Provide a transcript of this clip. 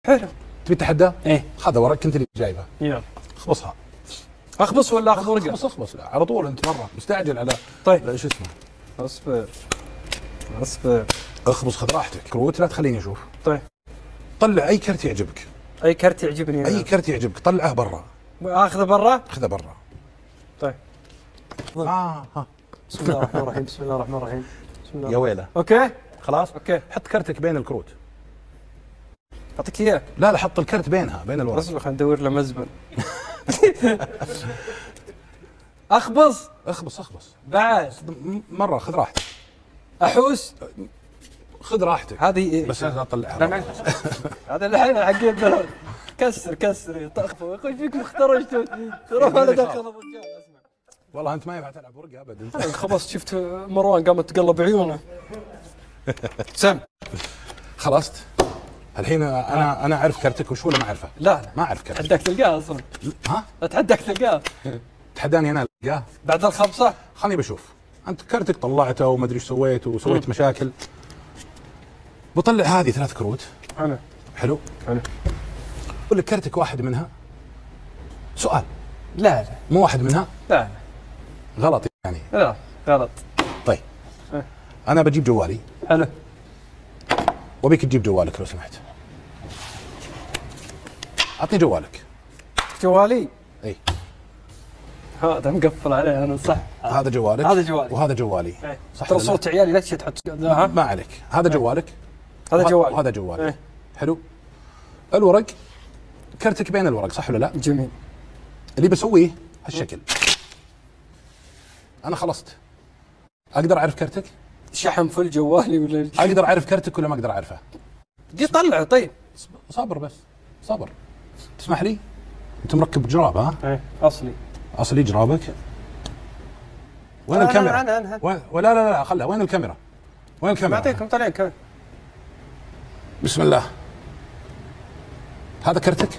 حلو. تبي تتحدى؟ ايه. هذا ورق انت اللي جايبه. يلا اخبصها. اخبص ولا اخذ ورقه؟ اخبص لا على طول انت مره مستعجل على. طيب شو اسمه؟ اصبر. اخبص خذ راحتك، كروت لا تخليني اشوف. طيب طلع اي كرت يعجبك. اي كرت يعجبني. اي كرت يعجبك طلعه برا. اخذه برا؟ خذه برا. طيب. ها. بسم الله الرحمن الرحيم. بسم الله الرحمن الرحيم. بسم الله. يا ويله. اوكي خلاص؟ اوكي. حط كرتك بين الكروت. اعطيك اياه. لا حط الكرت بينها بين الورق. اصبر خلينا ندور له مزبل. اخبص بعد. مره خذ راحتك. احوس. خذ راحتك. هذه بس لا تطلعها. لا هذا الحين حقين البلد. كسر تخفوا يقول فيك مخترج ترى ما له دخل الرجال. اسمع والله انت ما ينفع تلعب ورقه ابدا. خبص شفت مروان قامت تقلب عيونه. سم خلصت. الحين انا اعرف كرتك وش ولا ما اعرفه؟ لا ما اعرف كرتك. اتحداك تلقاه اصلا. ها؟ اتحداك تلقاه. تحداني انا القاه؟ بعد الخمسه خليني بشوف. انت كرتك طلعته وما ادري ايش سويت وسويت مشاكل. بطلع هذه 3 كروت. حلو. اقول لك كرتك واحد منها. سؤال. لا مو واحد منها؟ لا غلط يعني. لا غلط. طيب انا بجيب جوالي. حلو. وابيك تجيب جوالك لو سمحت. اعطني جوالك. جوالي؟ اي هذا مقفل عليه انا صح. هذا جوالك. هذا جوالي. وهذا جوالي. صح. ترى صوت عيالي لا تحط. ما عليك. هذا جوالك. هذا جوالي. وهذا جوالي. حلو. الورق كرتك بين الورق صح ولا لا؟ جميل. اللي بسويه هالشكل. انا خلصت. اقدر اعرف كرتك؟ شحن فل جوالي ولا اقدر اعرف كرتك ولا ما اقدر اعرفه؟ دي طلع. طيب صبر بس صبر. تسمح لي؟ انت مركب جراب ها؟ ايه اصلي جرابك. وين الكاميرا؟ أنا. ولا لا خلها. وين الكاميرا؟ اعطيكم طالعين كاميرا. بسم الله. هذا كرتك؟